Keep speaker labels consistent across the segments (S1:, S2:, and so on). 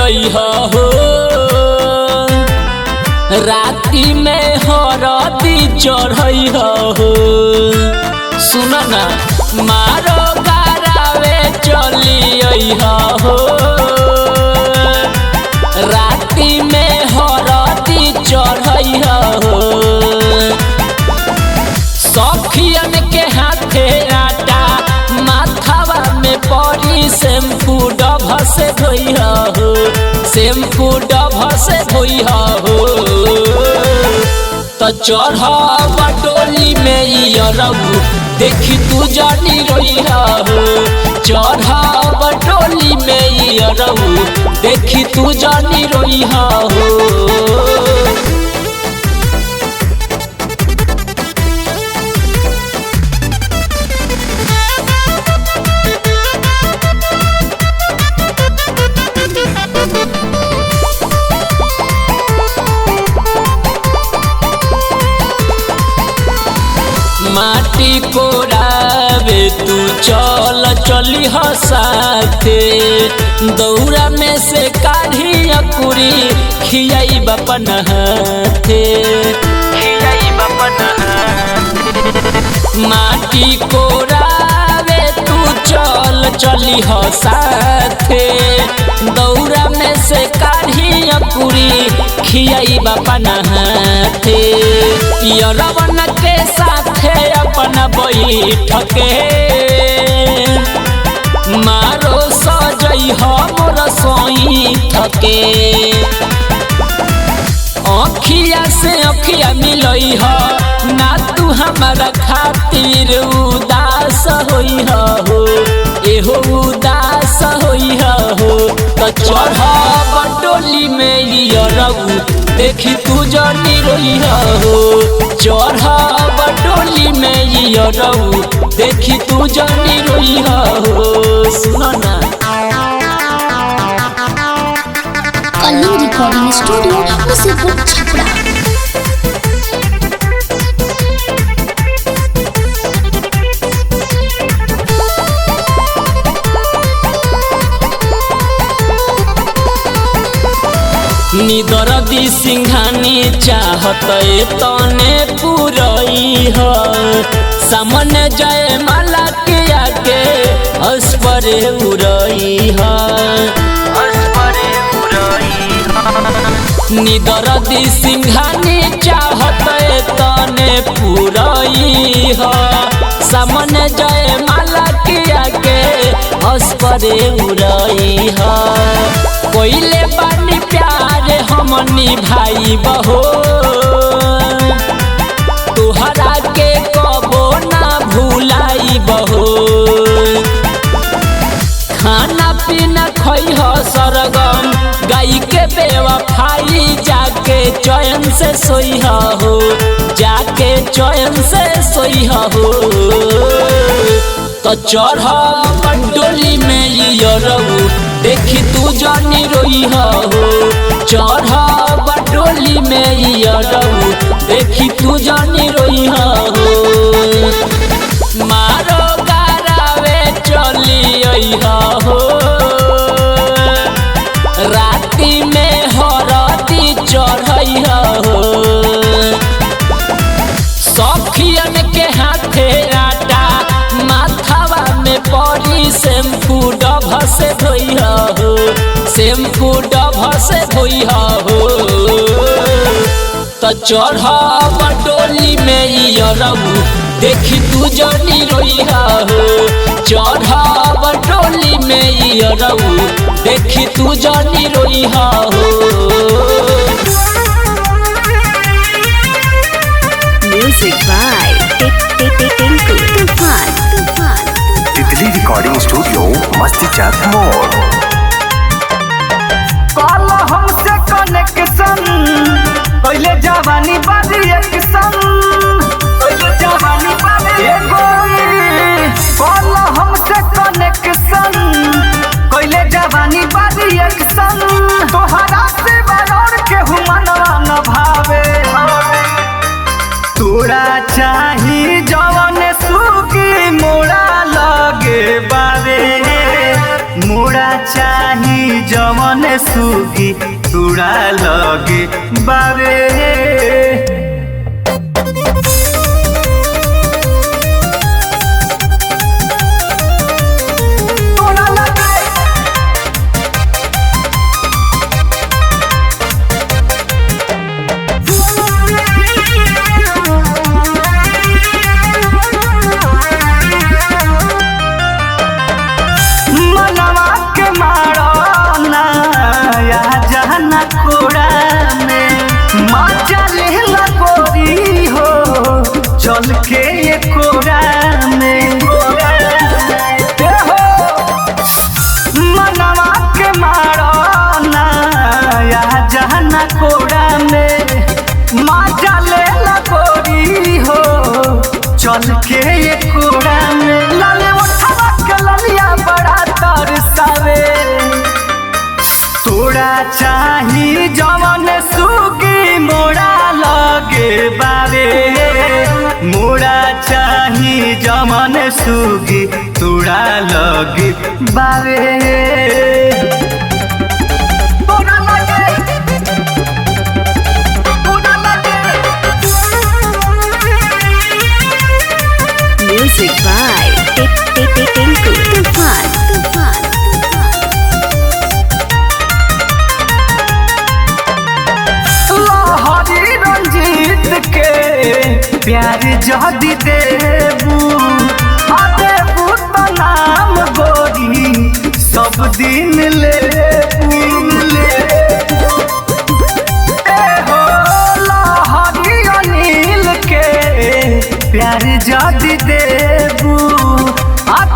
S1: अइहा हो राती में हरदी चढ़इहा हो। सुन ना मारो गारावे चली अइहा हो राती में हरदी चढ़इहा हो। सखियन के हाथे आटा माथावा में पड़ी शैम्पू डभ से धोइहा हो शैम्पू डभ से धोइहा हो। तो चढ़ब डोली में इयरऊ देखी तू जानी रोइहा हो चढ़ब डोली में इयरऊ देखी तू जानी रोइहा हो। माटी कोरावे तू चल चली हसाते दौरा में से काढ़ी अकुरी खियाई बपन हाथे माटी कोरावे तू चल चली हसाते दौरा में से काढ़ी अकुरी खियाई बपन हाथे। यरवन के साथे अपन बैठके मारो सजइहा मोर सोईठके अखिया से अखिया मिलइहा ना तू हमारा खातिर उदास होइहा हो एहो उदास होइहा हो। तो चढ़ब डोली में इयरऊ देखी तू जानी रोइहा हो चढ़ब डोली में इयरऊ देखी तू जानी रोइहा हो। सुनो ना
S2: कलिंग रिकॉर्डिंग स्टूडियो मुसीपुर छपरा।
S1: निदरदी सिंघानी चाहत तने पुरई हो सामने जय माला के आके अस्परे उड़ई हो निदरदी सिंघानी चाहत तने पुरई हो सामने जय माला के आके अस्परे उड़ई हो। कोइले बानी प्यार हमनी भाई बहो तुहरा के कबो ना भूलाई बहो खाना पीना खइह सरगम गाई के बेवफाई जाके चैन से सोइहा हो जाके चैन से सोइहा हो। तो चढ़ब डोली में इयरऊ देखी तू जानी रोइहा हो चढ़ब डोली में इयरऊ देखी तू जानी रोइहा हो। मारो गारावे चली अइहा हो राती में हरदी चढ़इहा हो। सखियन के हाथे आटा माथावा में पड़ी शैम्पू डभ से धोइहा हो शैम्पू डभ से धोइहा हो। तो चढ़ब डोली में इयरऊ देखी तू जानी रोइहा हो चढ़ब डोली में इयरऊ देखी तू जानी रोइहा हो।
S2: म्यूजिक बाय टिंकू तूफान।
S3: तितली रिकॉर्डिंग स्टूडियो मस्ती चाक मोड़।
S4: कल हमसे कनेक्शन पहले जवानी बाजी एक्शन पहले जवानी बाजी कल हमसे कनेक्शन पहले जवानी बाजी एक्शन तोहरा से बरौर के हुमनवा न भावे तोरा चाही जवन सुखी मोड़ा लगे बारे मोड़ा चाही जवन सुगी तुड़ा लगे बारे चल के ये कोरा में मनवा के मारो ना या जहना कोरा में माजा ले लगोरी हो चल के ये कोरा में लाले उठवा के ललिया बड़ा तरसावे थोड़ा चाही जवन सुगी मोड़ा लगे बारे मोड़ा चाही जमन सुगी तोड़ा लगे बारे
S2: Music by Tinku Tufan.
S4: हरी रंजीत के प्यार जदी देबू देबू तो नाम गोरी सब दिन लेबू हो हरी अनिल के प्यार जदी देबू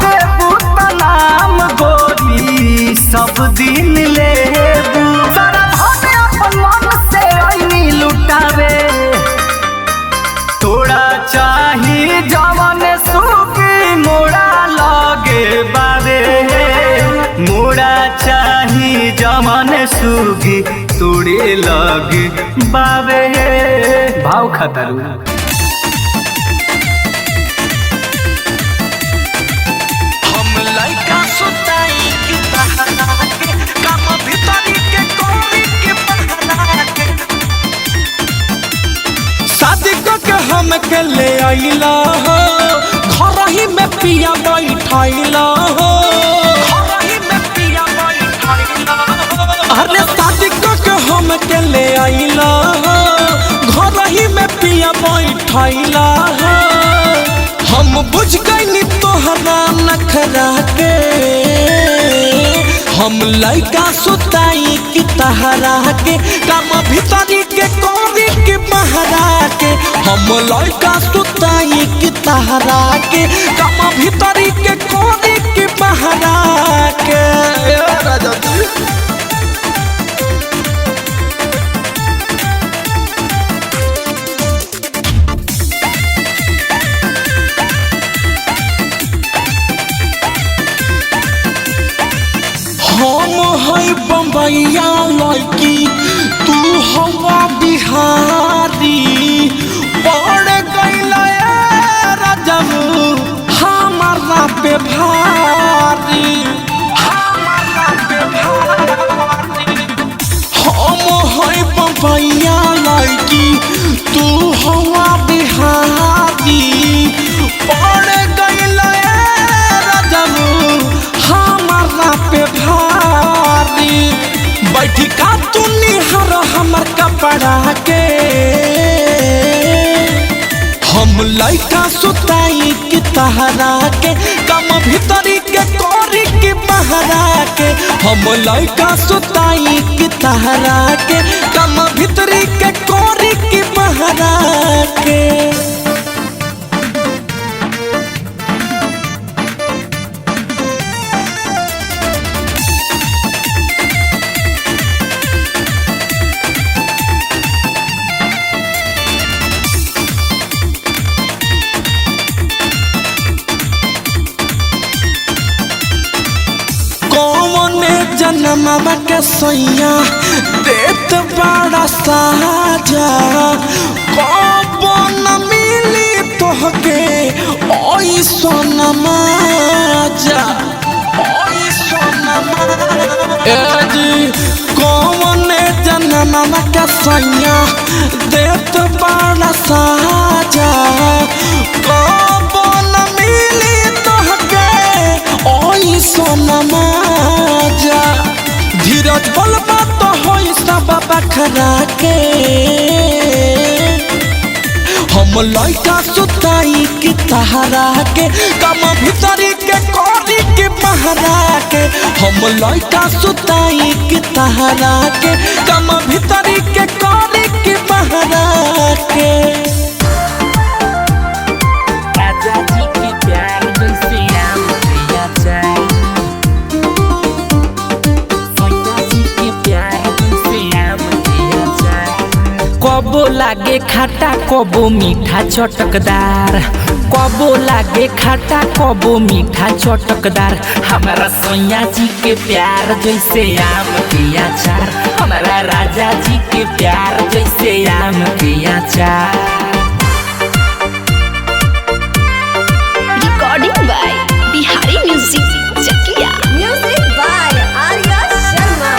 S4: देबू तो नाम गोरी सब दिन लेबू सारा भाने अपन मन से आईनी लुटावे थोड़ा चाही जवन सुगी मोड़ा लगे बारे मोड़ा चाही जवन सुगी तोड़े लगे बाबे भाव खतरू
S5: हम लइका सुताई के बहाना के काम भीतरी के कोरी के बहाना के शादी के हम के ले आइला हो घर ही में पिया बैठाइला हो घर ही में पिया बैठाइला अरे शादी के हम के ले आइला हो घर ही में पिया बैठाइला हो हम बुझ गइनी तोहरा नखरा के हम लइका सुताई की तहरा के काम भीतरी के कोरी के बहरा के हम लइका सुताई की तहरा के काम भीतरी के कोरी के बहरा के राजा जी हम है बम्बैया लड़की तू हवा बिहारी पड़ गइल राजम हमारा पे भारी हमारा पे भारी हम है बम्बैया लड़की तू हवा बिहारी पड़ गइल राजम हमारा पे भारी बैठी का तू निहर हमर कपड़ा के हम लइका सुताई की तहरा के कम भीतरी के कोरी की बहरा के हम लइका सुताई की तहरा के कम भीतरी के कोरी की बहरा के जन्मवा के सैया देत बड़ा साजा कब न मिली तोहके ओई सोनमा जा ओई सोनमा सैया देत बड़ा साजा कबो न मिली तोहके ओई सोनमा जा धीरज बोलबा तो होई सब बखरा के हम लइका सुताई की तहरा के कम भीतरी के कोरी के महरा के हम लइका सुताई की तहरा के कम भीतरी के कोरी के महरा के
S1: राजा जी के प्यार जैसे आम पिया जाए सैया जी के प्यार जैसे आम पिया जाए कबो लागे खाटा कबो मीठा चटकदार कबो लागे खाटा कबो मीठा चटकदार हमारा सैया जी के प्यार जैसे आम के अचार हमारा राजा जी के प्यार जैसे आम के अचार
S2: Recording by Bihari Music Chakia. Music by Arya Sharma.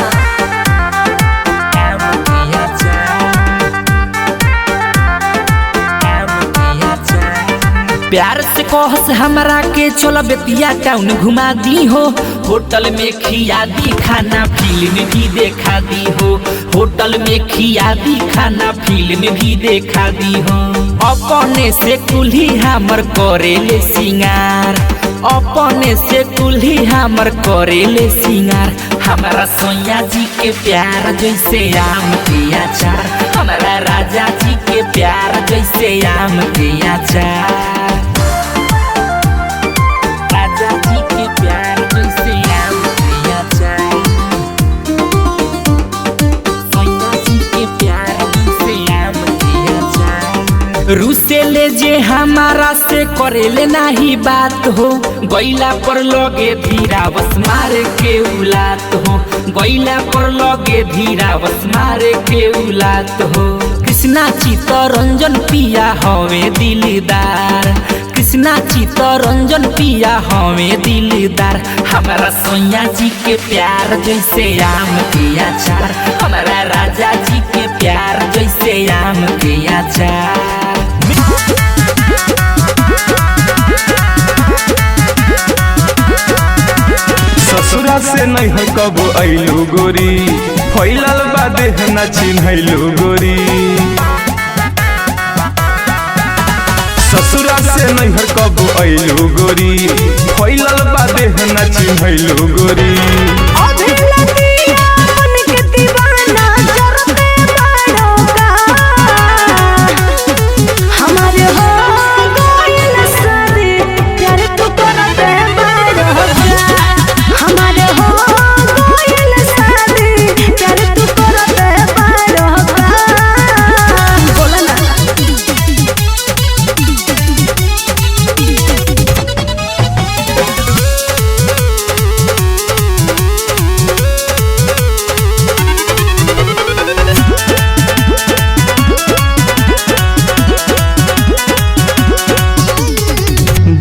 S1: आम के अचार आम के अचार प्यार से कहस हमरा के चलो बेतिया टाउन घुमा दी हो होटल में खिया दी खाना फिल्म भी देखा दी हो होटल में खिया दी खाना फिल्म भी देखा दी हो अपने से कुल्ही हमर करेले सिंगार अपने से कुल्ही हमर करेले सिंगार हमारा सैया जी के प्यार जैसे आम के अचार हमारा राजा जी के प्यार जैसे आम के अचार राजा जी के प्यार जैसे आम के अचार सैया जी के प्यार जैसे आम के अचार रूसे ले जे हमारा से करेले नाही बात हो गैला पर लगे धीरा बस मारे के उलात हो गैला पर लगे धीरा बस मारे के उलात हो कृष्णा चित्तरंजन पिया हवे दिलदार कृष्णा चित्तरंजन पिया हवे दिलदार हमारा सैया जी के प्यार जैसे आम के अचार हमारा राजा जी के प्यार जैसे आम के अचार
S6: ससुरा से नहीं है कब अइलू गोरी फैलल बा देह न चिन्हैलू गोरी ससुरा से नहीं है कब अइलू गोरी फैलल बा देह न चिन्हैलू गोरी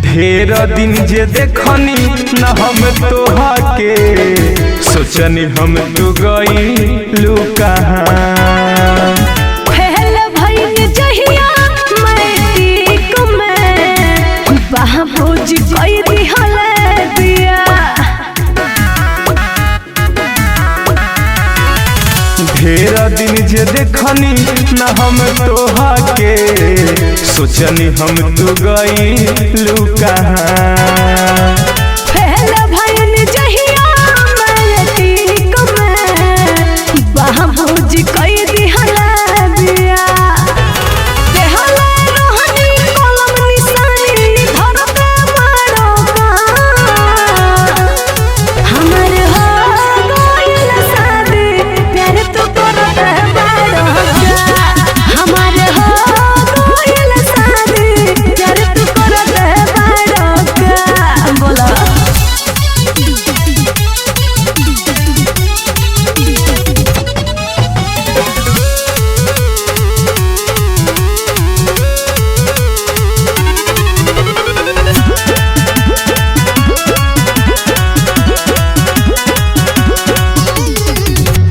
S6: ढेर दिन जे देखनी न हम तोहा के सोचनी हम तू गई कहाँ ढेर दिन जे देखनी न हम तोहा के सोचनी हम तू गई कहाँ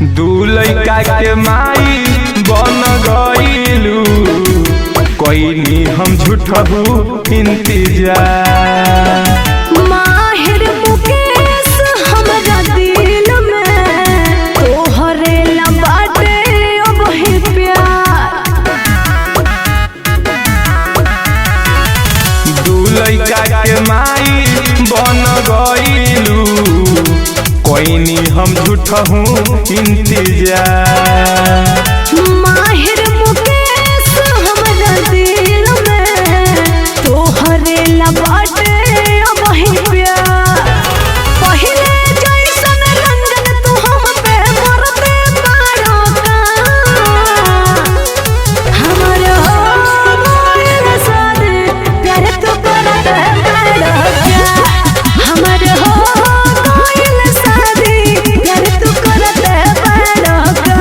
S6: के माई कोई नी हम झूठहू इंतजार।
S2: माहिर मुकेश हमरा दिल में तोहरे ला बाटे अब ही प्यार।
S6: दू लइका के माई बन गइलू कोई नी हम झूठहू इंतजार।
S2: माहिर मुकेश हमरा दिल में तोहरे ला बाटे अब ही प्यार। पहिले जैसन रंजन तू हम पे मरते मारो का हमर हो गइल शादी प्यार तू करते मारो का हमर हो गइल शादी प्यार तू करते मारो का।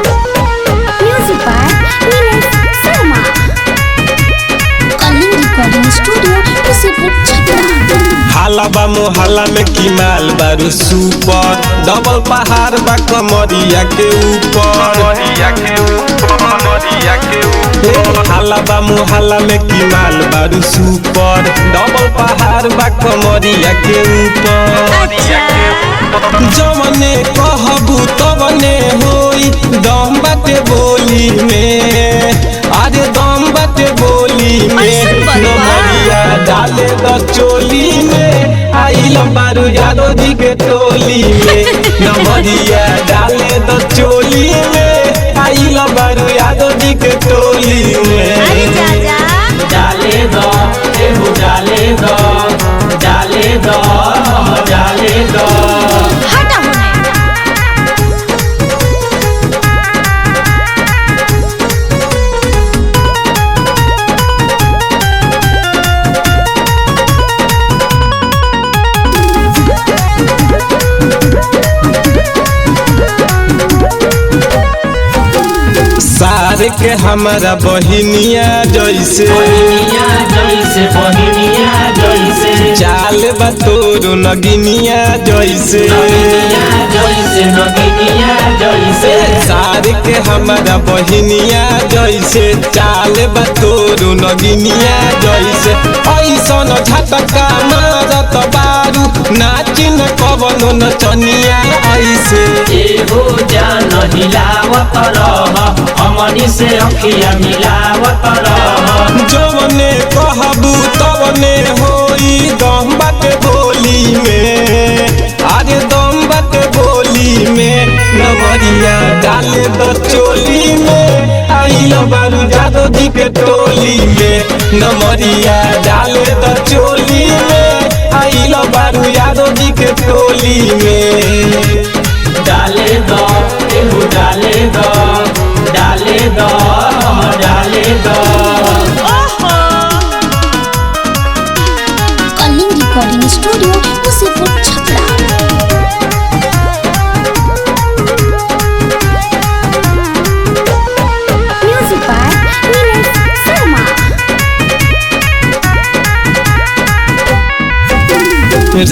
S2: Music by Nilesh Sharma. Calling recording studio Usipur Chhapra.
S5: हाला बा मोहल्ला में की माल बारू सुपर डबल पहाड़ बा कमरिया के ऊपर। हाला बा मोहल्ला में की माल बारू सुपर डबल पहाड़ बा कमरिया के ऊपर। जवने कहबू तवने होई दम बाटे बोली में। अरे दम बाटे बोली में नमरिया डाले द चोली में आइल बारू यादव जी के टोली में। नमरिया डाले द चोली में आइल बारू यादव जी के टोली में।
S1: डाले दो एहू डाले दो डाले दो डाले दो।
S2: हटा होने
S5: सारे के हमारा बहिनिया जैसे
S1: बहिनिया जैसे बहिनिया जैसे
S5: चाल बा तोरो नगिनिया जैसे।
S1: नगिनिया जैसे नगिनिया जैसे
S5: सारे के हमारा बहिनिया जैसे चाल बा तोरो नगिनिया जैसे। ऐसन झटका मारत बारू नाचिन कवनो नचनिया ऐसे।
S1: एहो जान हिलावत रह हमनी से अखिया मिलावत रह।
S5: जवने कहबू तवने होई दम बाटे बोली में। अरे दम बाटे बोली में नमरिया डाले द चोली में आइल बारू यादव जी के टोली में। नमरिया डाले द चोली में आइल बारू यादव जी के टोली में।
S1: डाले दो एहू डाले दो डाले दो डाले दो।
S2: Calling recording studio Usipur Chhapra. Music by Nilesh Sharma.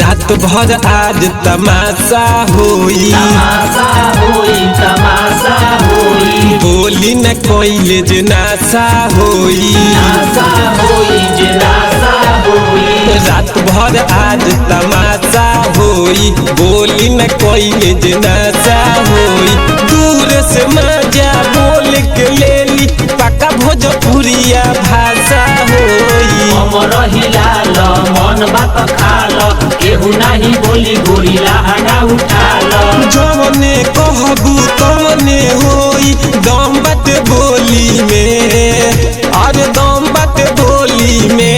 S5: रात भर आज तमाशा होई
S1: तमाशा होई तमाशा होई
S5: बोली न कोई जनासा होई।
S1: नासा होई जनासा होई
S5: रात भर आज तमाशा होई बोली न कोई जनासा होई। दूर से मजा बोल के लेली पक्का भोजपुरिया भाषा होई।
S1: हमर हिलाल मन बात खाल केहू नाही बोली गोरी लहंगा उठाल।
S5: जवने कहबू तवने होई दम बाटे बोली में। अरे दम बाटे बोली में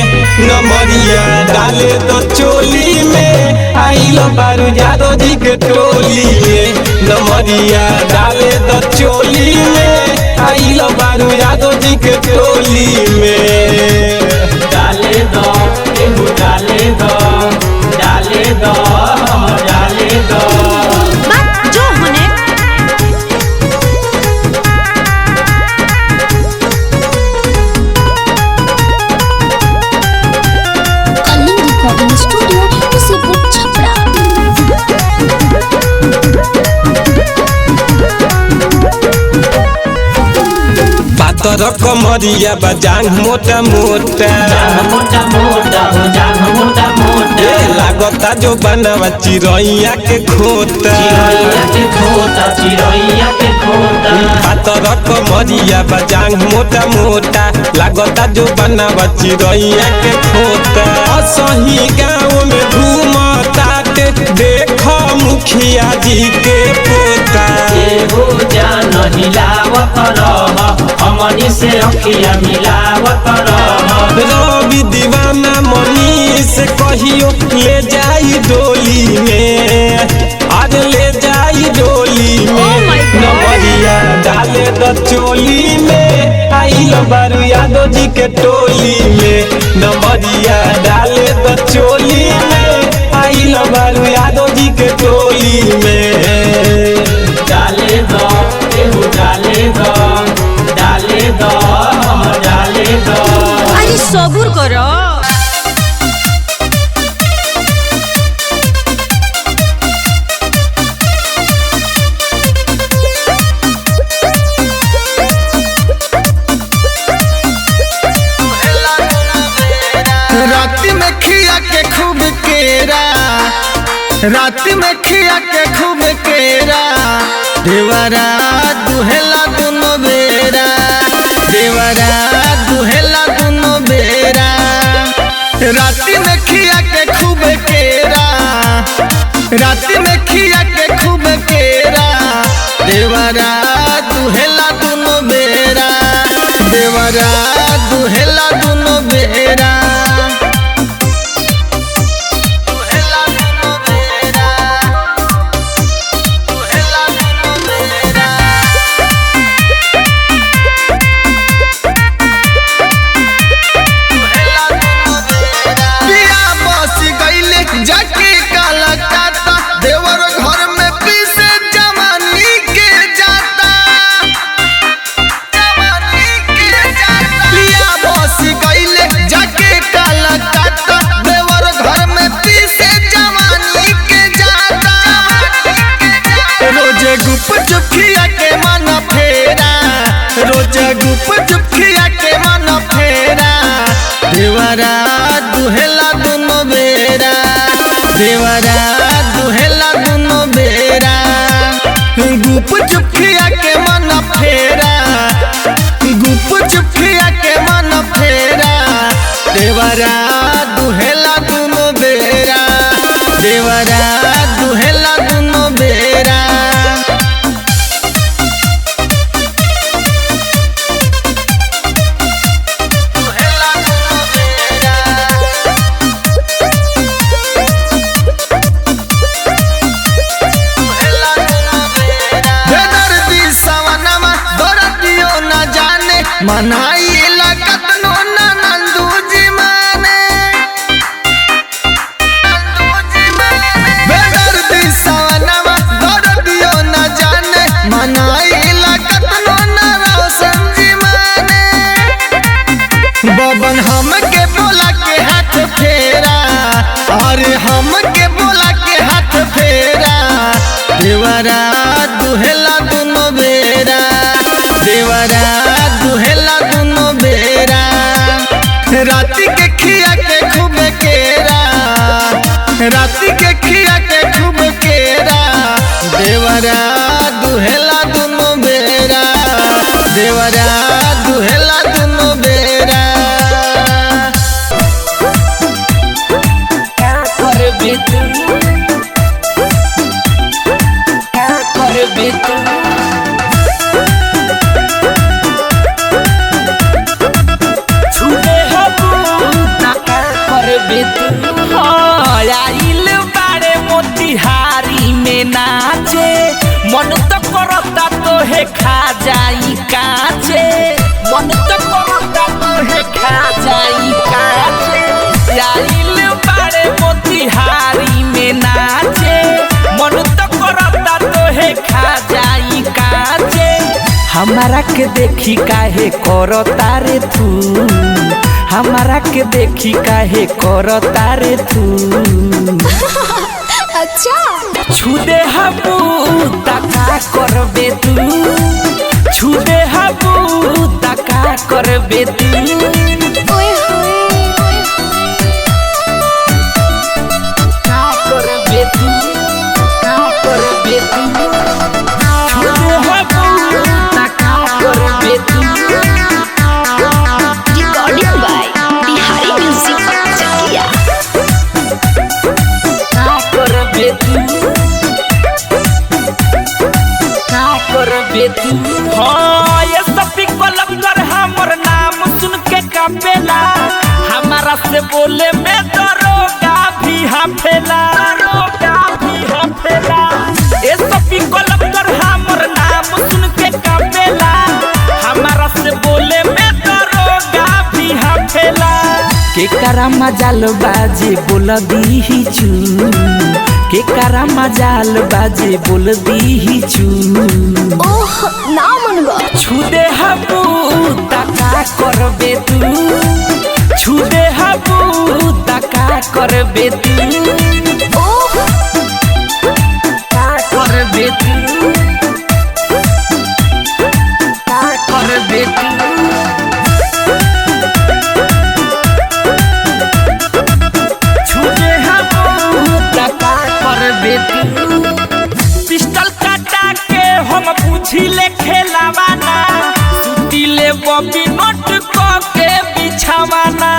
S5: नमरिया डाले तो चोली में आइल बारू यादव जी के टोली में। नमरिया डाले तो चोली में आइल बारू यादव जी के टोली में।
S1: डाले दो एहू डाले दो डाले दो डाले दो।
S2: बात जो होने Calling recording studio Usipur Chhapra.
S5: पातर कमरिया बा जांग मोटा मोटा
S1: मोटा मोटा हो जांग मोटा मोटा
S5: लागता जो बनवा चिरैया के खोता
S1: चिरैया के खोता चिरैया के खोता
S5: पातर कमरिया बा जांग मोटा मोटा लागता जो बनवा चिरैया के खोता असही गाँव में घूमता देख मुखिया जी के पोता
S1: हो जान हिलावत रह हमनी से अखिया मिलावत रह
S5: रवि दीवाना मनी से कहियो ले जाई डोली में आज ले जाई डोली में नवरिया डाले द चोली में आइल बारू यादव जी के टोली में नवरिया डाले द चोली में आइल बारू यादव जी के टोली में
S1: डाले दो एहू डाले दो डाले दो डाले दो
S2: अरे सबूर करो।
S4: रात में खिया के खूब केरा रात में खिया के खूब केरा देवरा दुहेला दुनो बेरा देवरा दुहेला दुनो बेरा रात में खिया के खूब केरा रात में खिया के खूब केरा देवरा दुहेला दुनो बेरा देवरा दुहेला दुनो बेरा चुपखिया के मन फेरा रोज गुप चुपखिया के मन फेरा देवरा दुहेला दुनो बेरा देवरा दुहेला दुनो बेरा गुप चुपखिया के मन फेरा गुप चुपखिया के मन फेरा देवरा दुहेला दुनो बेरा देवरा दुहेला दुनो बेरा मनाई कतनो ना नंदू जी माने बेदर दिसवनवा दर्दियो न जाने मनाई कतनो ना रोशन जी माने बबन हमके बोला के हाथ फेरा अरे हमके बोला के हाथ फेरा देवरा दुहेला दुनो बेरा देवरा दुहेला दुनो बेरा राती के खिया के खूब केरा राती के खिया के खूब केरा देवरा दुहेला दुनो बेरा देवरा दुहेला दुनो बेरा
S1: कर बेतू कर बेतू
S7: आइल बारे मोतिहारी में नाचे मन तो करता तो है खा जाई काचे मन तो करता तो है खा जाई काचे आइल बारे मोतिहारी में नाचे मन तो करता तो है खा जाई काचे हमारा के देखी काहे करो तारे तू हमारा के देखी काहे करो तारे तू
S2: अच्छा
S7: छुदे हबू तका करबे तू छुदे हबू तका करबे तू
S2: ओए होए
S7: का करबे तू का करबे तू छुदे हबू ता का करबे तू
S2: रिकॉर्डिंग बाय बिहारी म्यूजिक चकिया
S7: का करबे तू का करबे तू हाँ ये सभी कलंदर हमर नाम सुन के कापेला हमारा से बोले में दरोगा भी हाफेला दरोगा भी हाफेला ये सभी कलंदर हमर नाम सुन के कापेला हमारा से बोले में दरोगा भी हाफेला के करा मजाल बाजे बोल दी चू के करा मजाल बाजे बोल दी चू
S2: ओह ना मनबा
S7: छुदे हबू तका करबे तू छुदे हबू तका करबे तू
S2: ओह
S7: का करबे तू का करबे तू छुदे हबू तका करबे तू पिस्टल काटा के हम पूछी ले खेलावाना सुतीले बॉबी नोट को के बिछावाना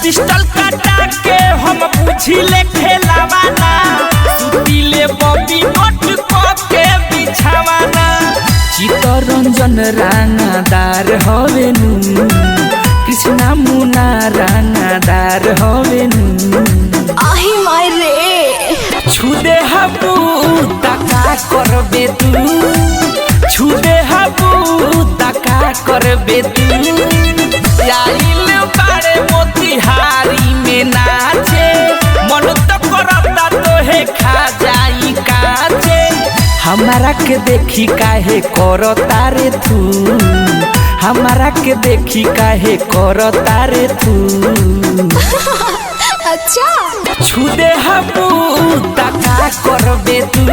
S7: पिस्टल काटा के हम पूछी ले खेलावाना सुतीले बॉबी नोट को के बिछावाना चित्तरंजन रांगादार हवेनु कृष्णा मुना रांगादार हवेनु
S2: आही माय रे
S7: छुदे हबू तका करबे तू छुदे हबू तका करबे तू आइल बारे मोतिहारी में नाचे मन तो करता तोहे खा जाई काचे हमारा के देखी काहे करता रे तू हमारा के देखी काहे करता रे तू
S2: अच्छा
S7: छुदे हबू तका करबे तू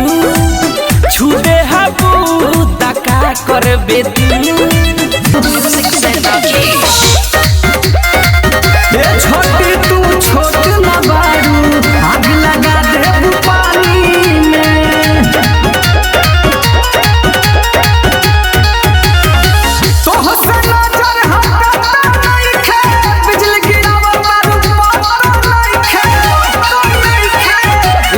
S7: छुदे हबू तका करबे तू
S4: छोटी तू छोट न बारू आग लगा दे पानी में तो हसन नजर हटता नहीं खे बिजली गिरावा मारू पाता नहीं खे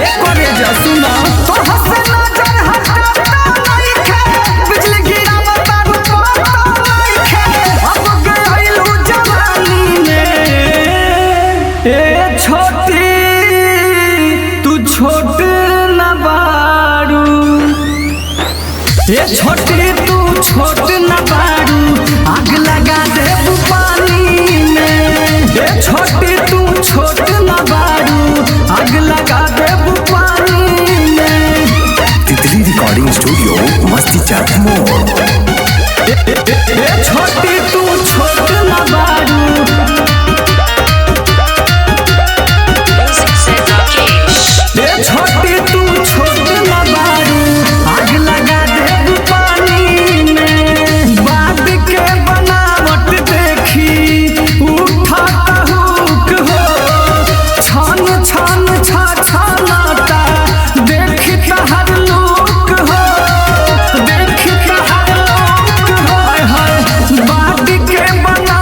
S4: एक करे जा सुना तो हसन नजर हटता नहीं खे बिजली गिरावा मारू पाता नहीं खे अब गइलू जवानी में ए छोटी तू छोट न बारू ए छोटी तू छोट न बारू आग लगा दे पानी में ए छोटी तू छोट न बारू आग लगा दे पानी में
S3: तितली रिकॉर्डिंग स्टूडियो मस्ती चाट मोड़।
S4: ए छोटी तू छोट न बारू ए छोटी तू छोट न बारू आग लगा दे पानी में बात के बनावट देखी उठा हुक हो छान छान छा छानाता देख तहर लोक हो देख तहर लोक हो हाय हाय बात के बना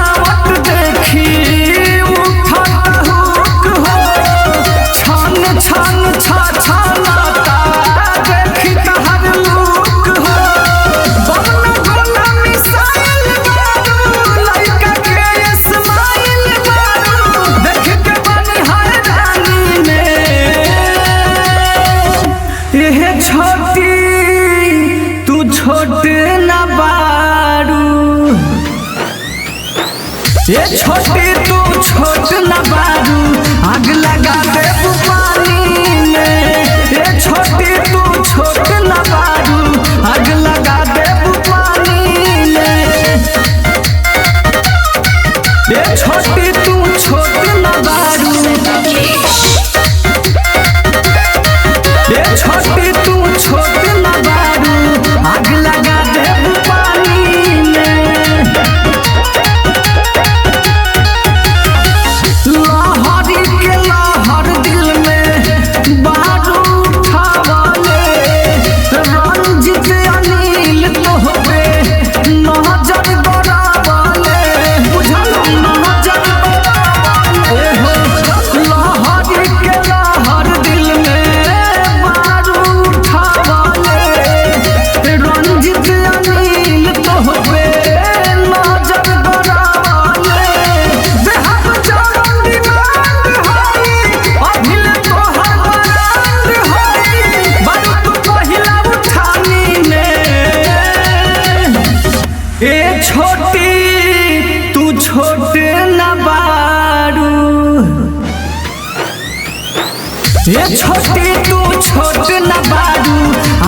S4: ये छोटी तू छोट न बारू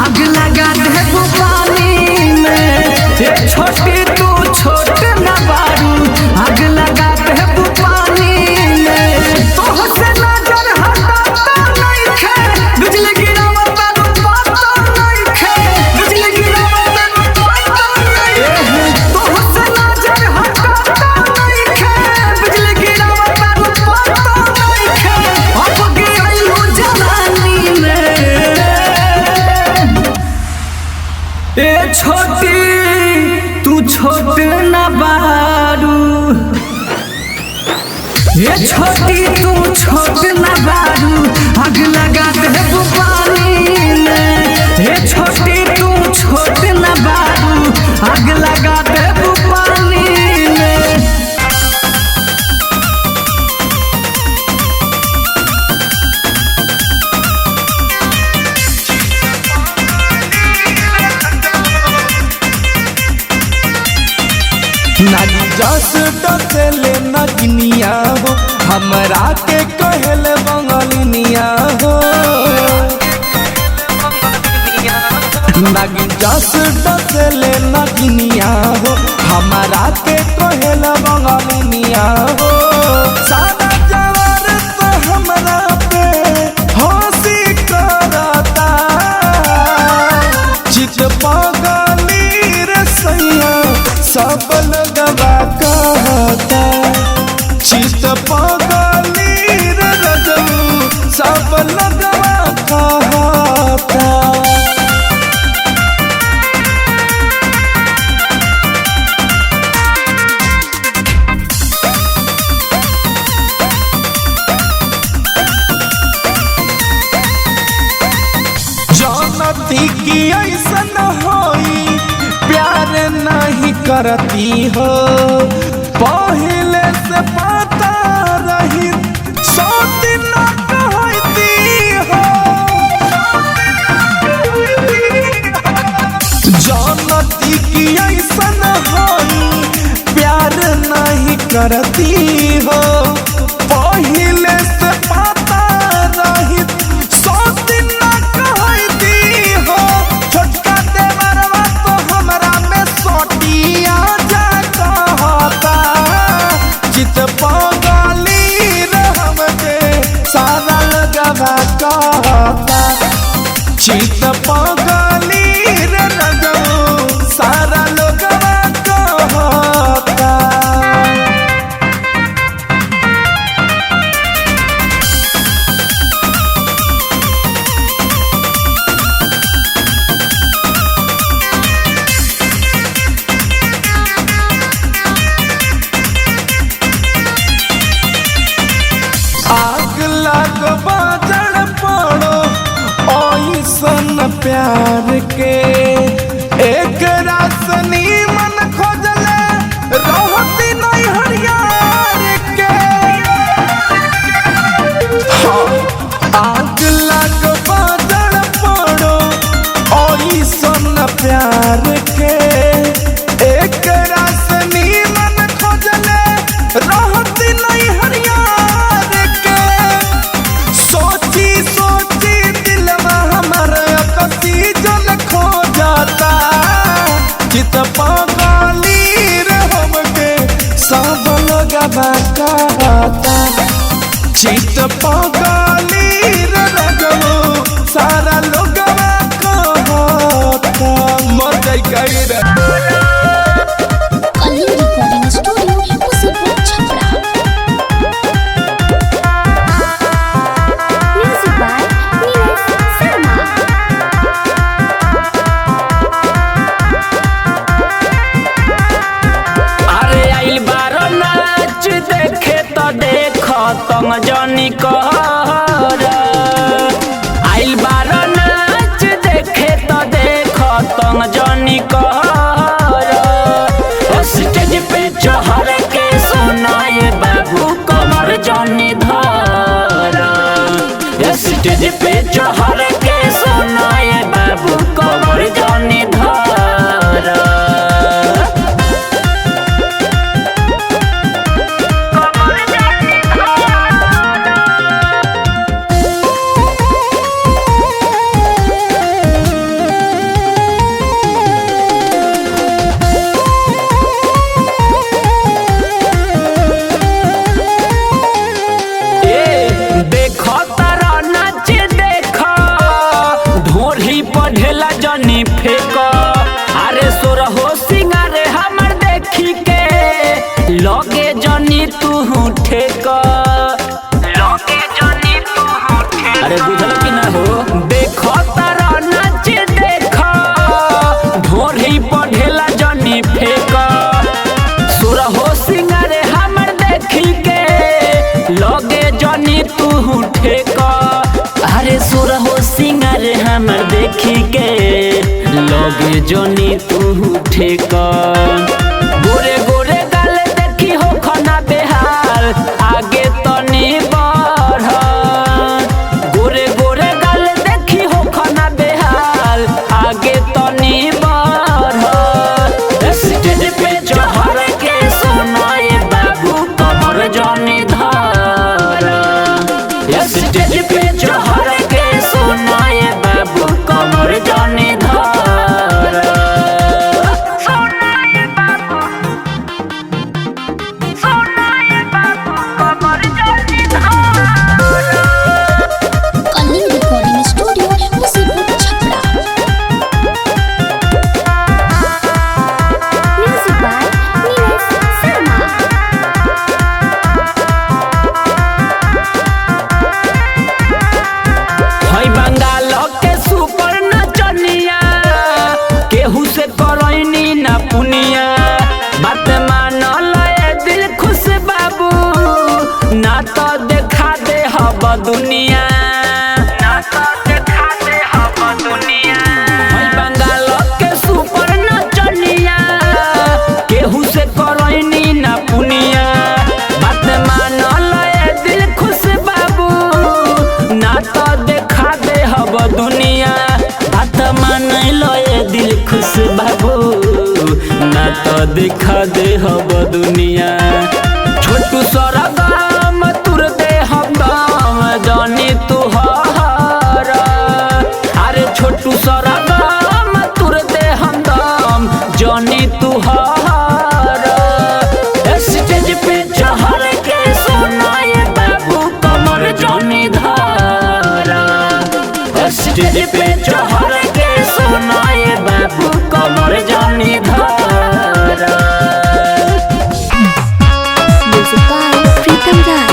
S4: आग लगा दे पानी में। ये छोटी तू छोट न बारू आग लगा दे पानी में। तोहसे नजर हटाता नहीं खे बिजली गिरावता रुपाता नहीं खे बिजली गिरावता रुपाता नहीं खे। तोहसे नजर हटाता नहीं खे बिजली गिरावता रुपाता नहीं खे। अब गिरलू जवानी में। ए छोटी तू छोट न बारू। ये छोटी तू छोट न बारू आग लगा दे पानी में। ये छोटी तू छोट न बारू आग लगा दे पानी में।
S5: नानी जस डसेले नगनिया हो हमरा के कहले बंगलिनिया हो। नानी जस डसेले नगनिया हो हमरा के कहले बंगलिनिया हो। सारा जवार तो हमरा पे हंसी करता चित पागली रे सैया सब लगवा कहता चित पागली रे रजऊ सब लगवा कहता। जानती कि ऐसन होई प्यार नहीं करती हो। पहले से पता रही सौ दिन कहती हो। जानती कि ऐसन होई प्यार नहीं करती हो। पहले से पता रही सौ दिन कहती हो। छोटका देवरवा तो हमरा में सोटिया जा कहता चित पागली रे हमके सारा लगवा कहता चित पागली रे रजऊ सारा लगवा कहता। आग लग बाजड़ पड़ो ऐसन प्यार के एक रासनी मन खोजले रहती नहीं हरियार के। हाँ, आग लग बाजड़ पड़ो ऐसन प्यार के एक रासनी मन खोजले रहती नहीं हरियार के। सोची सोची दिलवा हमारा कसी जल खो जाता चित पागली रे हमके सब लगवा कहता चित पागली रे रजऊ सारा लगवा कहता। मर जाई कहीं रे
S2: कलिंग रिकॉर्डिंग स्टूडियो मुसीबत छपरा। Music by Neeraj Sharma.
S1: अरे आइल बारो नाच देखे तो देख तंग जनी कर। आइल बारो नाच देखे तो देख तंग जनी कर। स्टेज पे चढ़ के सुनाए बाबू कमर जनी धर। स्टेज पे चढ़ के सुनाए बाबू कमर जनी धर। कमर जनी धर। उठे का। अरे सुर हो सिंगर हमर देखी के लगे जोनी तू उठे का। गोरे गोरे गाल देखी हो खाना बेहाल आगे तनी बढ़। गोरे गोरे गाल देखी हो खाना बेहाल आगे तनी बढ़। स्टेज पे चढ़ के सुनाए बाबू कमर जनी धर। स्टेज पे चढ़ के सुनाए बाबू कमर जनी धर।
S2: कलिंग रिकॉर्डिंग स्टूडियो मुसीबत छपरा। Music by Nilesh Sharma.
S1: हई बंगाल के सुपर नचनिया केहू से करैनी ना पुनिया। बात मानल ए दिल खुश बाबू ना तो देखा दे हब दुनिया। हई बंगाल के सुपर नचनिया केहू से करैनी ना पुनिया। बात मानल ए दिल खुश बाबू ना तो देखा दे हब दुनिया। बात मानल ए दिल खुश बाबू ना तो देखा दे हब दुनिया। छोटू सरगम तुर दे हम दाम जानी तू हर। अरे छोटू सरगम तुर दे हम दाम जानी तू हर। स्टेज पे चढ़ के सुनाए बाबू कमर जनी धर। स्टेज पे चढ़ के सुनाए बाबू कमर जनी धर।
S2: म्यूजिक बाय प्रीतम राय।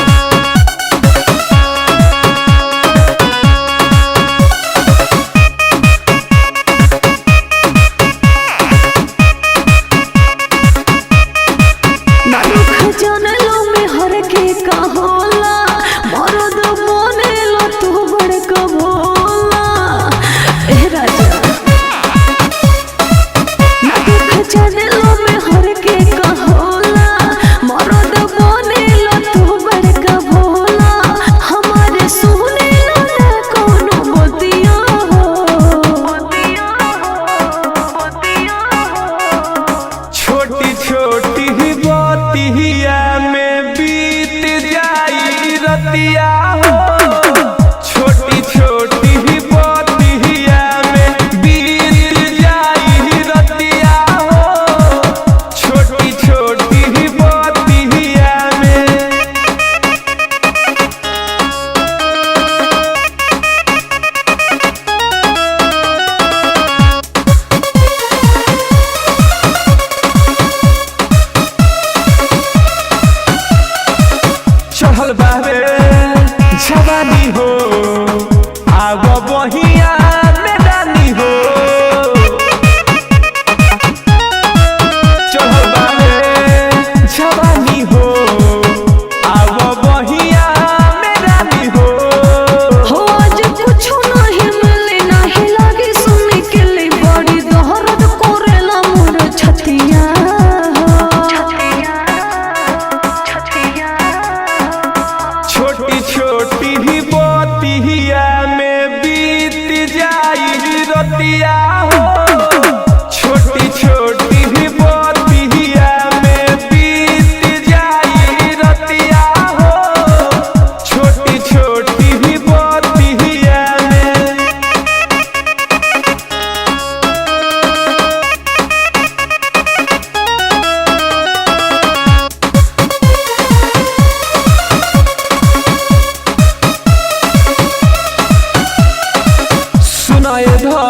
S8: जनलो में हर के कहोला मरद बनेलो तू बड़का भोला। ए राजा ना दुख जनलो में हर के कहोला मरद बनेलो तू बड़का भोला। हमारे सुनेलो ना कोनो बतिया हो।
S6: छोटी छोटी बतिया में बीत जाई रतिया हो। छोटी छोटी बतिया में बीत जाई रतिया हो। छोटी छोटी बतिया में चढ़ल बाबे जवानी हो आग बहिया में डाली हो। चढ़ल बाबे जवानी हो आग बहिया में डाली हो।
S8: हो आज कुछो नहीं मिले नहीं लागे सुने के लिए बड़ी दर्द करेला मोर छतिया।
S6: छोटी छोटी बतिया में बीत जाई रतिया हो। छोटी छोटी बतिया में बीत जाई रतिया हो। छोटी छोटी बतिया में सुनाए धा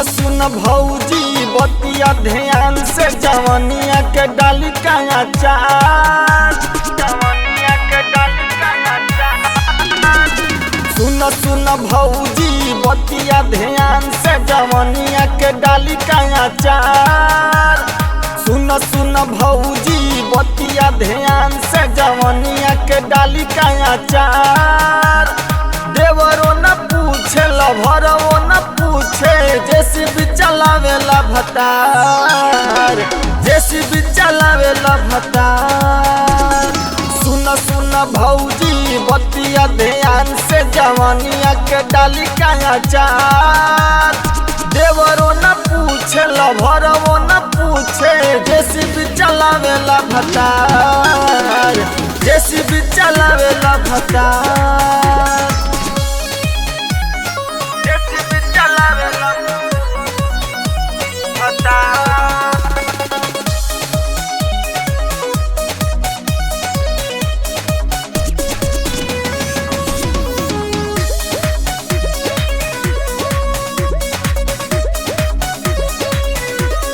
S4: सुन भौजी बतिया ध्यान से जवनिया के डाली का अचार जवनिया के डाली का अचार सुन भौजी बतिया ध्यान से जवनिया के डाली का अचार सुन भौजी बतिया ध्यान से जवनिया के डाली का अचार देवरो न पूछे लभरो न पूछे जेसीबी चलावेला भतार जेसीबी चलावेला भतार सुन भौजी बतिया ध्यान से जवनिया के डाली का अचार देवरो न पूछे लभरो न पूछे जेसीबी चलावेला भतार जेसीबी चलावेला भतार जेसीबी चलावेला भतार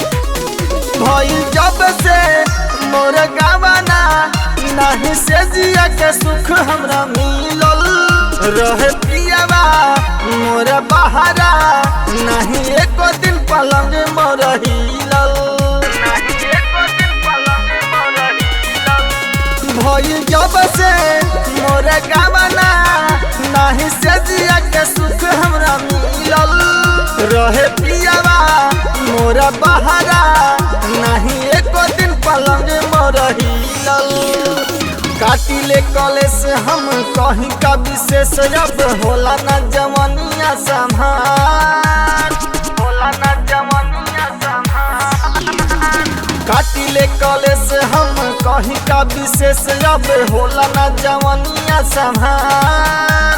S4: भई जब से मोर गावाना नहीं से जिया के सुख हमरा मिलल रहे पियावा मोर बहारा नहीं एको दिन पलंग मोर हिलल नहीं एको दिन पलंग मोर हिलल भई जब से मोर गावाना नहीं से जिया के सुख हमरा मिलल रहे पियावा मोर बहारा नहीं एको दिन पलंग मोर हिलल काटिले कले से हम कहीं का विशेष रब होला न जवनिया संभार होला न जवनिया संभार काटिले कले से हम कहीं का विशेष रब होला न जवनिया संभार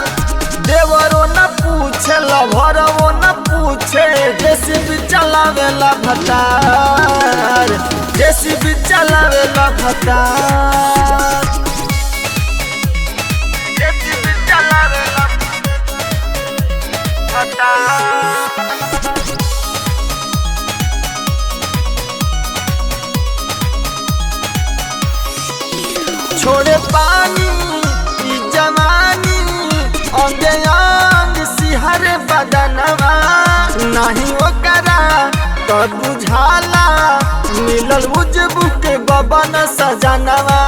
S4: देवरो न पूछे लभरो न पूछे जेसीबी चलावेला भतार जेसीबी चलावेला भतार जेसीबी चलावेला भतार छोड़े पानी ई जवानी अंगे अंग सिहर बदनवा नहीं ओकरा तो बुझाला मिलल उजबू के बबन सजनवा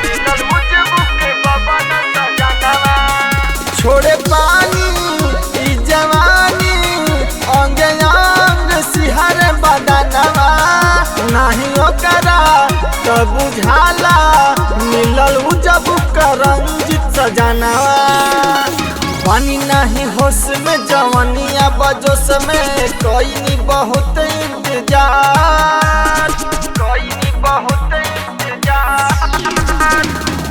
S4: मिलल उजबू के बबन सजनवा छोड़े पानी ई जवानी अंगे अंग सिहर बदनवा नहीं ओकरा तो बुझाला मिलल उजबू का रंजित सजनवा पानी नहीं होश में जवनिया बजोस में कोई नहीं बहुत इंतजार कोई नहीं बहुत इंतजार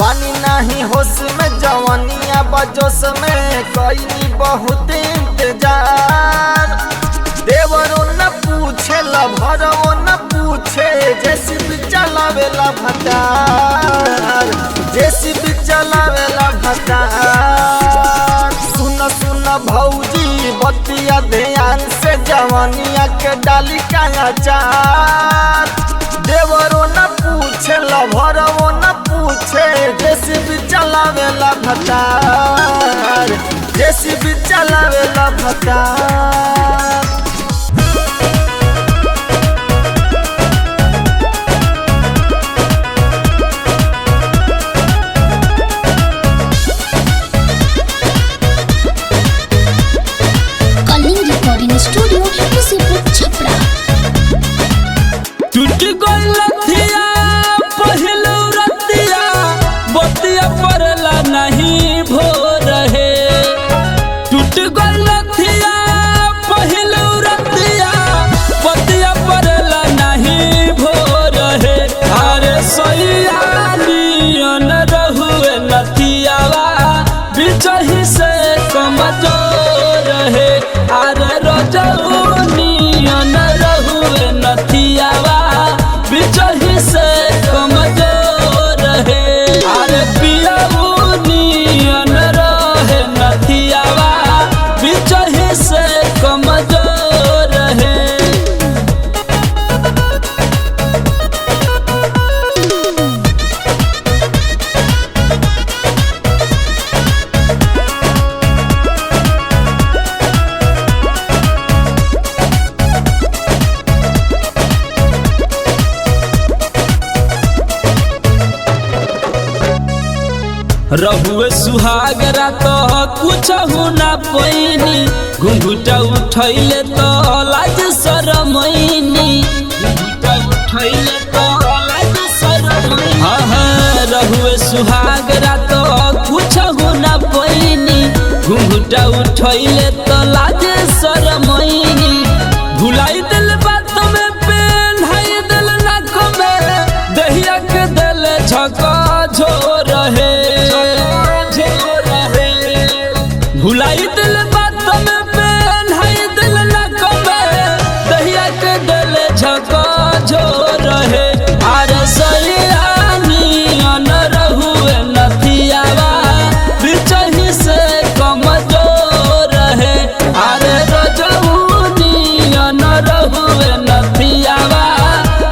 S4: पानी नहीं होश में जवनिया बजोस में कोई नहीं बहुत इंतजार देवरो न पूछे लभरो न पूछे जेसीबी चलावेला भतार जेसीबी चलावेला भतार सुन भौजी बतिया ध्यान से जवनिया के डाली का अचार देवरो न पूछे लभरो न पूछे जेसीबी चलावेला भतार जेसीबी चलावेला भतार
S2: स्टूडियो मुसीबत छपरा
S1: टूट गइल लथिया पहिलो रतिया बतिया परला नहीं भोर है टूट गइल लथिया पहिलो रतिया बतिया परला नहीं भोर है अरे सैया नियन रहुए लथियावा बिचही से कमजोर है अरे रजौनियन रहुए नथियावा बिचही से कमजोर है अरे पियौनियन रहे नथियावा बिचही से कमजोर रहुए सुहागरा तो कुछ ना पैनी घुंघुटा उठैले तो लाज शरमैनी घुंघुटा उठैले तो लाज शरमैनी हाँ रहुए सुहागरा तो कुछ ना पैनी घुंघुटा उठैले तो लाज शरमैनी भुलाई दिल बात में पेन्हाई दिल नाक में दहिया के दिल झका झोर है भुलाई दिल बात में पेन्हाई दिल नाक में दहिया के दिल झका झोर है अरे सयानी अन रहुए नथियावा बिचही से कमजोर है अरे रजौनी अन रहुए नथियावा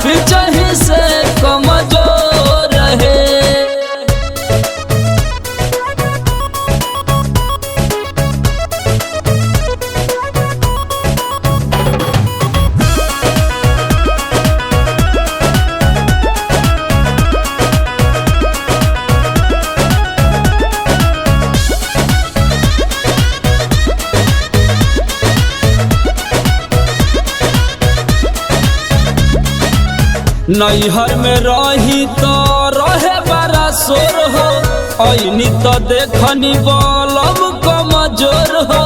S1: बिचही से कमजोर है। नैहर में रही तो रहे बड़ा शोर हो ऐनी तो देखनी बलम कमजोर हो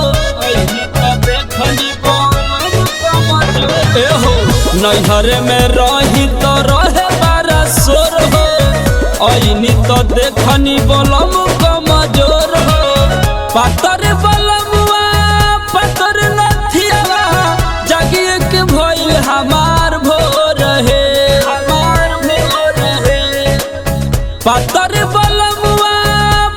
S1: ऐनी तो देखनी बलम कमजोर हो नैहर में रही तो रहे बड़ा शोर हो ऐनी तो देखनी बलम कमजोर हो पातर बलमुआ पातर नथियावा जागिए के भइल हमार भोर है पातर बलमुआ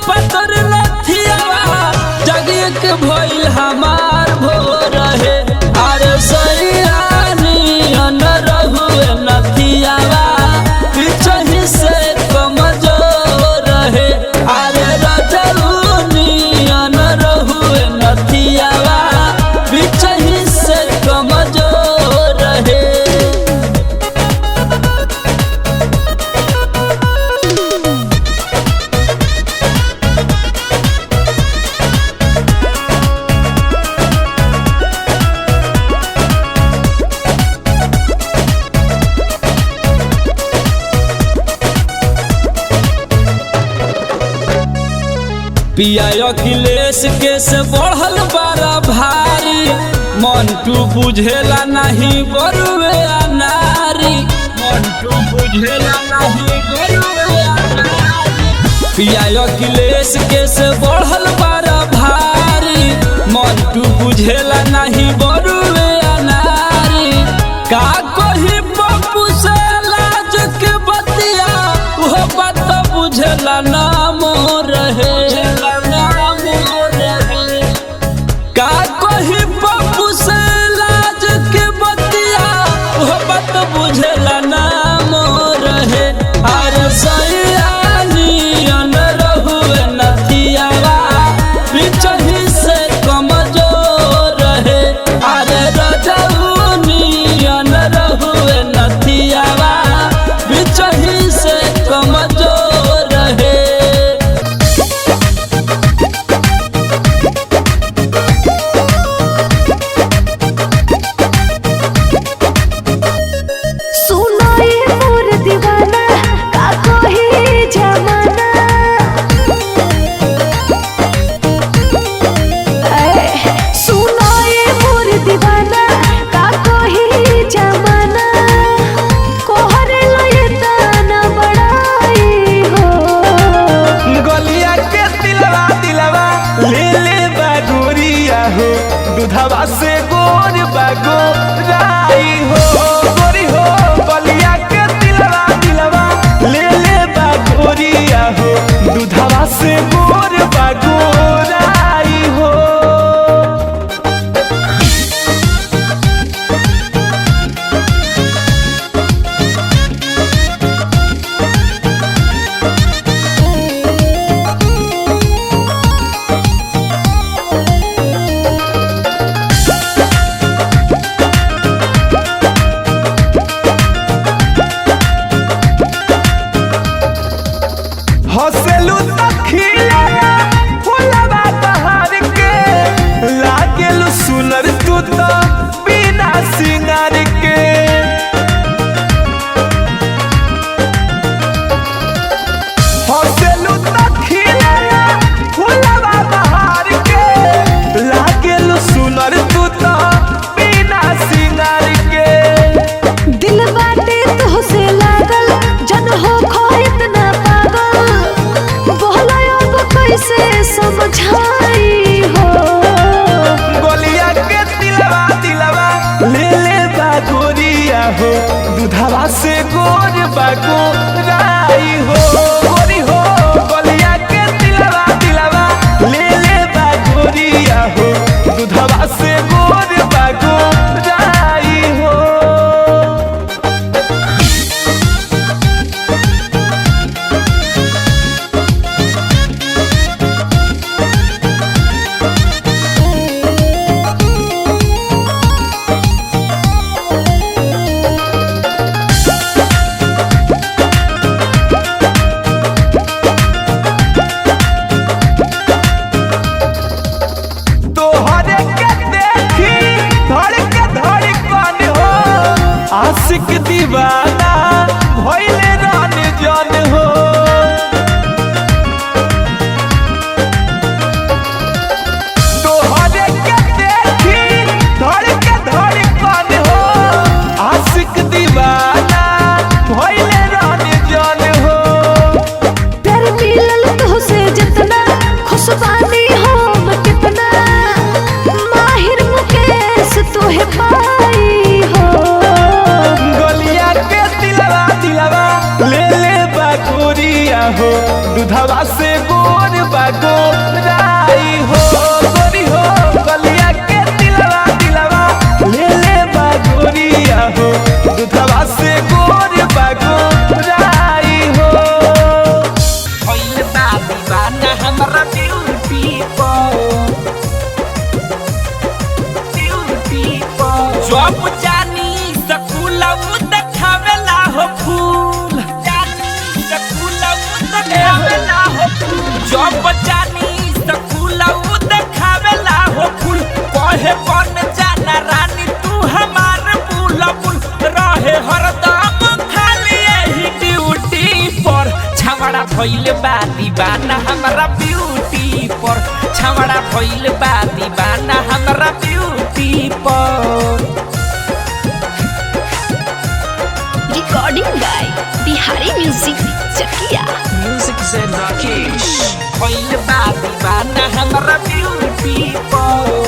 S1: पातर नथियावा जगिए के भइल हमार भोर है अरे सयानी अन रहुए नथियावा बिचही से कमजोर है अरे रजौनी अन रहुए नथियावा बिचही से कमजोर है। पिया अखिलेश के से बढ़ल बड़ा भारी मंटू बुझेला नहीं बरुए अनारी मंटू बुझेला नहीं बरुए अनारी पिया अखिलेश के से बढ़ल बड़ा भारी मंटू बुझेला नहीं बरुए अनारी का कही पप्पू से लाज के बतिया वो बात बुझेला ना मोर है का कही पप्पू से लाज के बतिया वो बात बुझेला ना मोर है अरे सयानी अन रहुए नथियावा बिचही से कमजोर है अरे रजौनी अन रहुए नथियावा बिचही से कमजोर है।
S6: दूधवा से गोर बागो राई हो गोरी हो बलिया के दिलवा ले ले बागोरिया हो दूधवा से गोर बागो राई हो। हंसेलू तो खिला
S7: भइल बा दीवाना हमरा ब्यूटी पर छावड़ा भइल बा दीवाना हमरा ब्यूटी पर
S2: Recording by Bihari Music Chakia.
S1: Music Zen Rakesh.
S7: भइल बा दीवाना हमरा ब्यूटी पर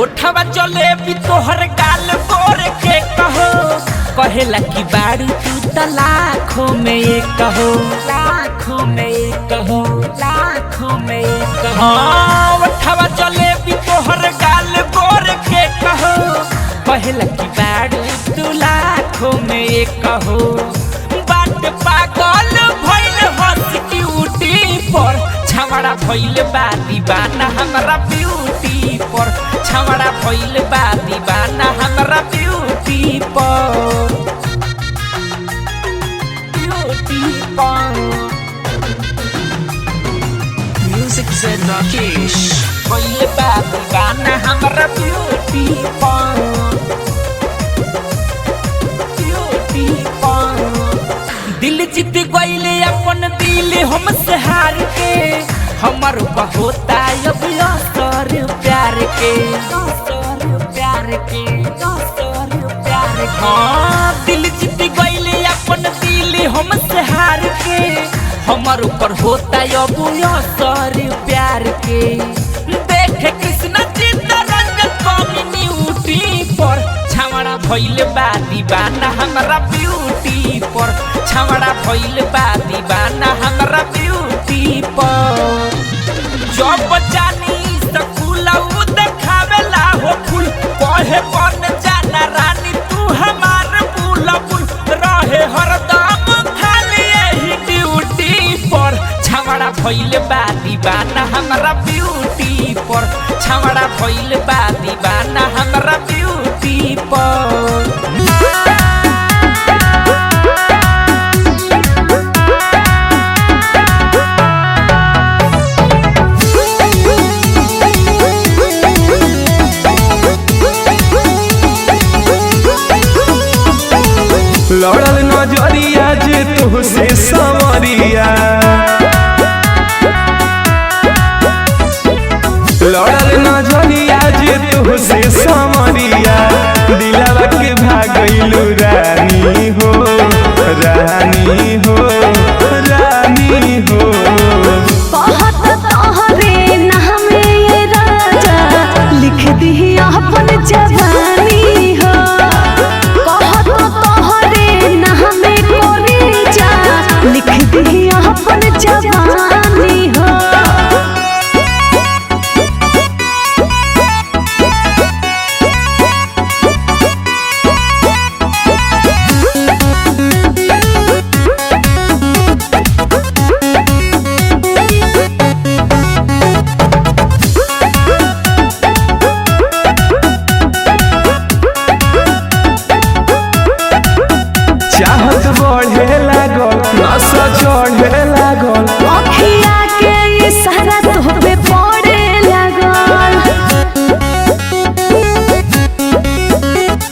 S7: ओठवा जलेबी तोहर गाल गोर के कहो कहेला की बाड़ी तू त लाखों में एक कहो लाखों में एक कहो लाखों में एक कहो हाँ ओठवा जलेबी तोहर गाल गोर के कहो कहेला की बाड़ी तू लाखों में एक कहो बाट पागल भइल हंस की उटी पर छावड़ा भइल बा दीवाना हमरा ब्यूटी पर छावड़ा भइल बा दीवाना हमरा ब्यूटी पर ब्यूटी पर
S1: Music Zen Rakesh.
S7: भइल बा दीवाना हमरा ब्यूटी पर ब्यूटी पर दिल जीत गइले अपन दिल हमसे हार के हमर होता अब असर प्यार के असर प्यार के असर प्यार के हाँ दिल जीत गइले अपन दिल हमसे हार के हमर ऊपर होता अब असर प्यार के देख कृष्ण चित्तरंजन कम्युनिटी पर छावड़ा भइल बा दीवाना हमरा ब्यूटी पर छावड़ा भइल बा दीवाना हमरा ब्यूटी पर जब जानी स्कूल उ देखावेला हो फूल कहे बन जाना रानी तू हमार बुलबुल रहे हरदम खाली यही ड्यूटी पर छावड़ा भइल बा दीवाना हमरा ब्यूटी पर छावड़ा भइल बा दीवाना हमरा ब्यूटी पर
S6: लड़ल नजरिया जे तुहसे संवरिया लड़ल नजरिया जे तुहसे संवरिया दिलवा के भागइलू रानी हो रानी हो रानी हो
S8: कहत तोहरे नामे ये राजा लिख दी अपन जवानी हो कहत तोहरे नामे कोरी जा लिख दी अपन जवानी हो
S6: चाहत बढ़े लागल नशा चढ़े लागल
S8: अखिया के इशारा तोहपे पड़े लागल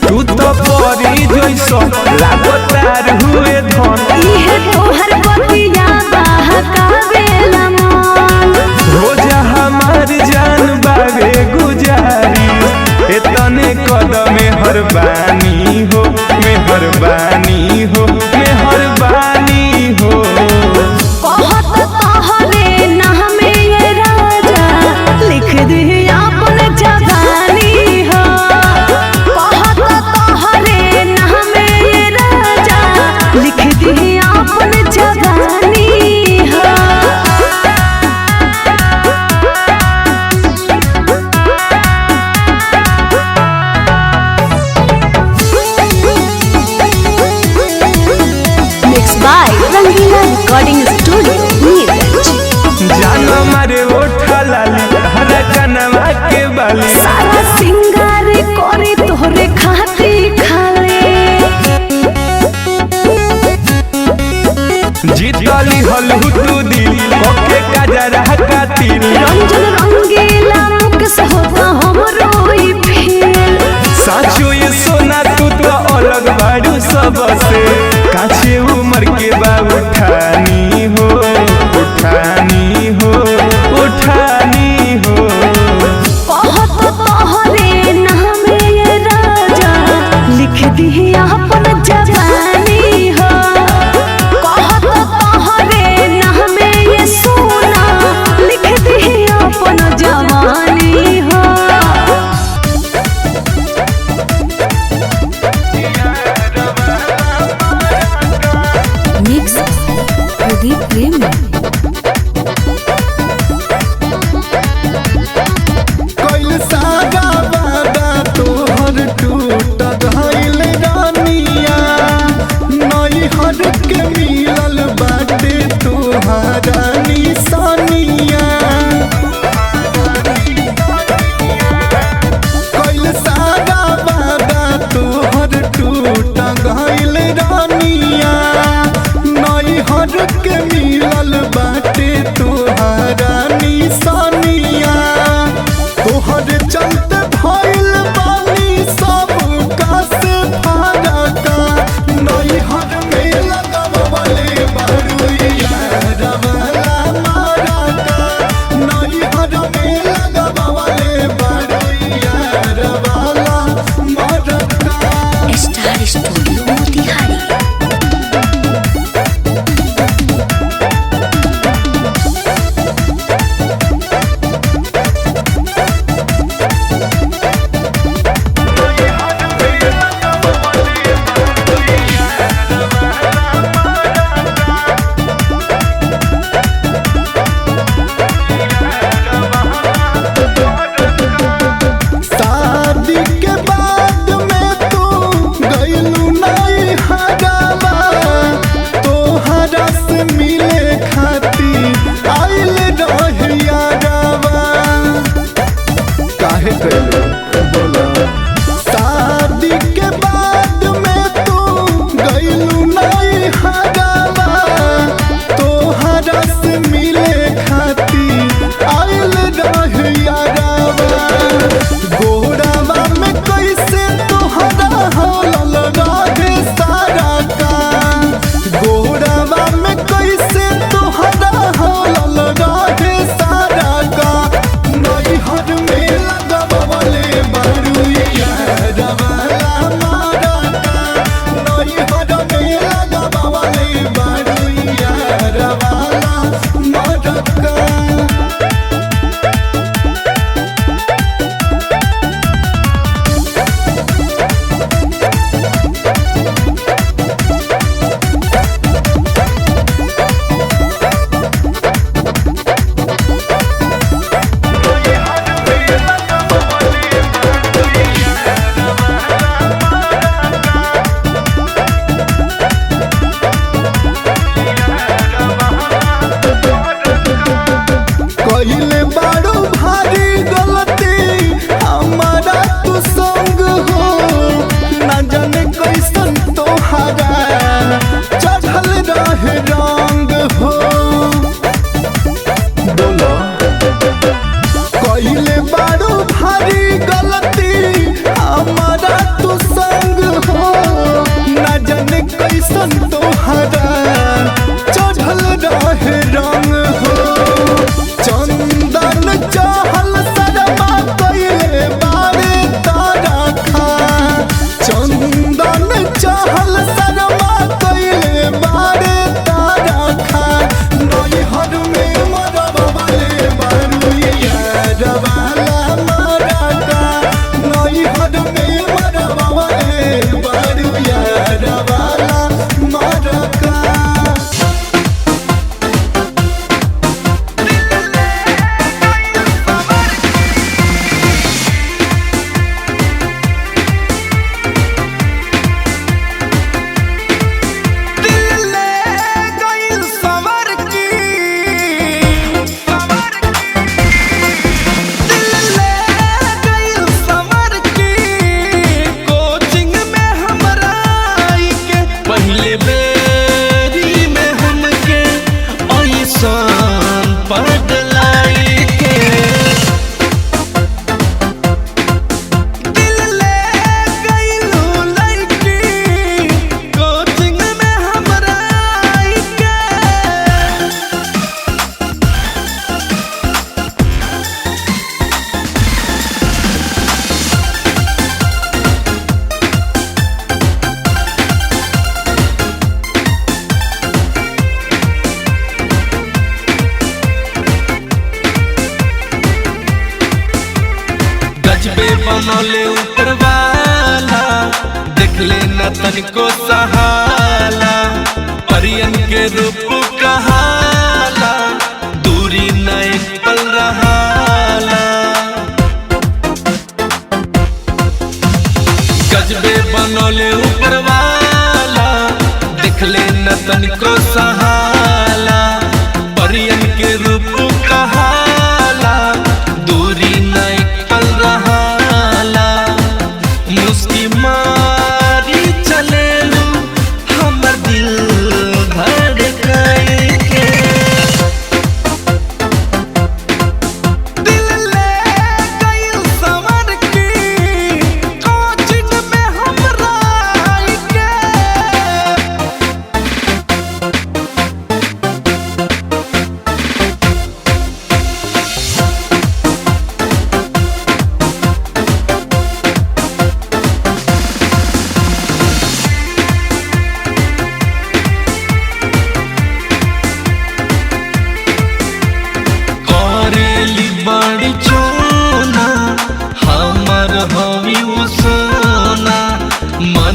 S6: तू तो परी जैसन लागतार हुए धन
S8: इहे तोहर बतिया बहकावेला मन
S6: हो जा हमार जान बाबे गुजारी इतने कदम मेहरबानी हो मेहरबानी हो मेहरबानी हो
S8: कहत तोहरे नामे ये राजा लिख दी अपन जवानी हो कहत तोहरे नामे ये राजा लिख दी अपन जवानी हो Mixed by Rangila Recording Studio, Neeraj.
S6: जान मारे ओठा लाली हरा कनवा के बाली
S8: सारा सिंगार करे तोहरे खाती खाले
S6: जीतली हलहु तू दिल ओके काजरा कातिल
S8: रंजन रंगीला मुकेश होता हमरो ई फेल
S6: साचो ये सोना तू तो अलग बाड़ू सब
S8: सागर प्रेमी।
S9: कइल सागा वादा तोहर टूट गइल रानिया नई हर के मिलल बाटे तोहरा निशानिया कइल सागा वादा तोहर टूट गइल रानिया नई हर के मिलल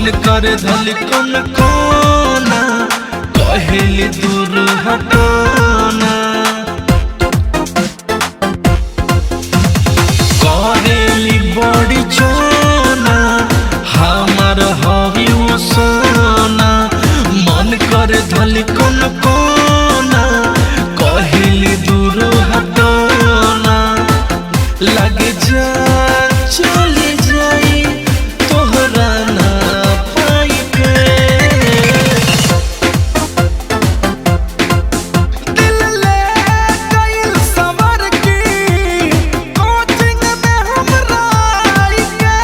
S5: मन कर धल कौन कोना कहली दूर हटाना करेली बड़ी चोना हमार हवी सोना मन कर धल कौन कोना कहली दूर हटाना लगे जा चली जाई तोहरा ना पाई के दिल ले गइल सवर की कोचिंग में हमरा आई के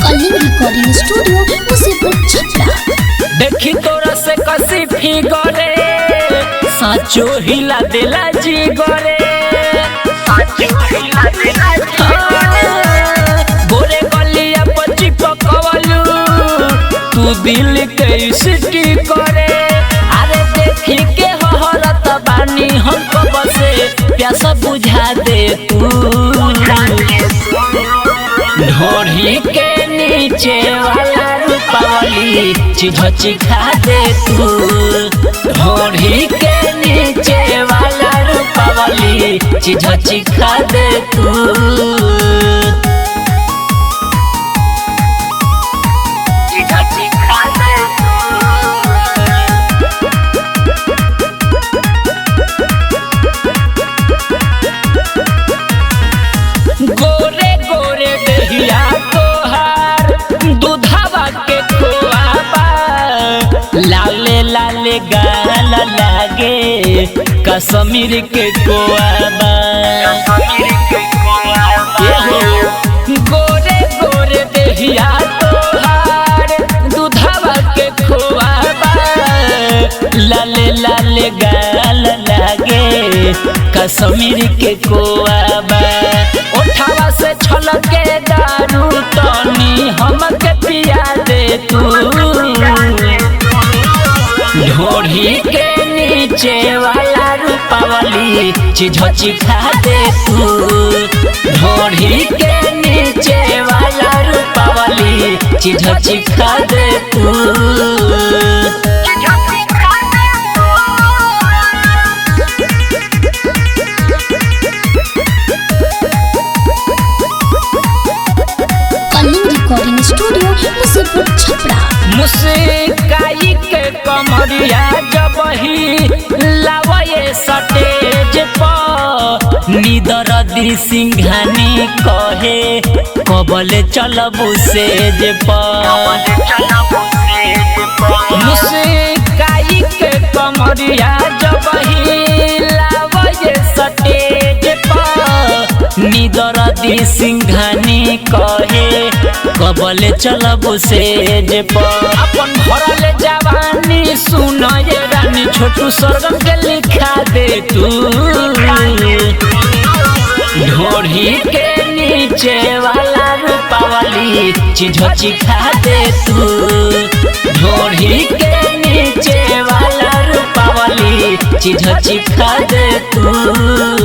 S2: कलिंग रिकॉर्डिंग स्टूडियो मुसीबत छपरा।
S1: देखी तोरा से कसी फिगरे साचो हिला दिला जी गोरे गोरे गलिया पची पकवलू तू दिल कैसे करे अरे देखी के हहरत बानी हमको बसे प्यासा बुझा दे तू ढोढ़ी के नीचे वाला रूपावली चिझची खा दे तू ढोढ़ी के नीचे वाला रूपावली चिझची खा दे तू चिझची खा दे गोरे गोरे दहिया तोहार दूधावा के खोआबा लाले लाले गाल लागे कश्मीर के कोआबा गोरे गोरे दहिया तोहार दूधावा के खोआबा लाले लाले गाल लागे कश्मीर के कोआबा उठावा से छलके दारू तनी हमके पिया दे तू ढोढ़ी के नीचे वाला रूपावली चिझची खा दे तू ढोढ़ी के नीचे वाला रूपावली चिझची खा दे तू
S2: कलिंग रिकॉर्डिंग स्टूडियो मुसीबत छपरा।
S1: मुस्काई के कमरिया जब ही लावे सटेज पर निदर दी सिंघानी कहे कबले चलबू सेज पर मुस्काई के कमरिया जब ही लावे सटेज पर निदर दी सिंघानी कहे कबले चलबू सेज पर अपन भरल जवानी सुन ये रानी छोटू स्वर्गम के लिखा दे तू ढोढ़ी के नीचे वाला रूपावली चिझची खा दे तू ढोढ़ी के नीचे वाला रूपावली चिझची खा दे तू।